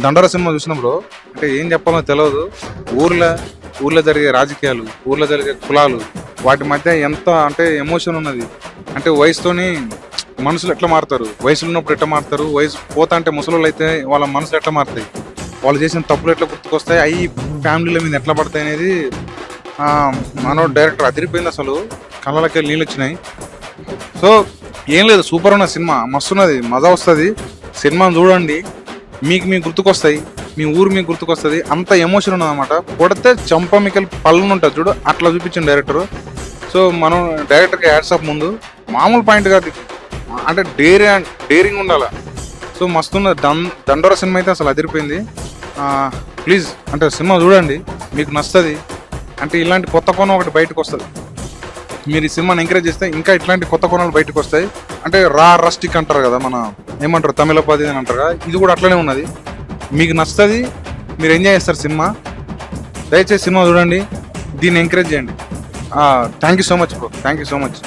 దండోరా సినిమా చూసినప్పుడు అంటే ఏం చెప్పాలో తెలియదు. ఊర్లో ఊర్లో జరిగే రాజకీయాలు, ఊర్లో జరిగే కులాలు, వాటి మధ్య ఎంత అంటే ఎమోషన్ ఉన్నది. అంటే వయసుతోని మనుషులు ఎట్లా మారుతారు, వయసులో ఉన్నప్పుడు ఎట్లా మారుతారు, వయసు పోతా అంటే ముసలోళ్ళు అయితే వాళ్ళ మనసులు ఎట్లా మారుతాయి, వాళ్ళు చేసిన తప్పులు ఎట్లా గుర్తుకొస్తాయి, అవి ఫ్యామిలీల మీద ఎట్లా పడతాయి అనేది మనో డైరెక్టర్ అదిరిపోయింది. అసలు కళ్ళకి నీళ్ళు వచ్చినాయి. సో ఏం లేదు, సూపర్ ఉన్న సినిమా, మస్తున్నది, మజా వస్తుంది. సినిమాను చూడండి, మీకు గుర్తుకొస్తాయి, మీ ఊరు మీకు గుర్తుకొస్తుంది. అంత ఎమోషన్ ఉన్నదన్నమాట. కొడితే చంపమికల్ పళ్ళను ఉంటుంది చూడు, అట్లా చూపించింది డైరెక్టర్. సో మనం డైరెక్టర్కి హ్యాట్సాప్. ముందు మామూలు పాయింట్ కాదు, అంటే డేరింగ్ ఉండాలి. సో మస్తున్నది. దండోరా సినిమా అయితే అసలు అదిరిపోయింది. ప్లీజ్ అంటే సినిమా చూడండి, మీకు నచ్చుతుంది. అంటే ఇలాంటి కొత్త కోణం ఒకటి బయటకు వస్తుంది. మీరు ఈ సినిమాని ఎంకరేజ్ చేస్తే ఇంకా ఇట్లాంటి కొత్త కోణాలు బయటకు వస్తాయి. అంటే రస్టిక్ అంటారు కదా, మన ఏమంటారు తమిళపది అని అంటారు కదా, ఇది కూడా అట్లనే ఉన్నది. మీకు నచ్చుతుంది, మీరు ఎంజాయ్ చేస్తారు సినిమా. దయచేసి సినిమా చూడండి, దీన్ని ఎంకరేజ్ చేయండి. Thank you so much bro, thank you so much.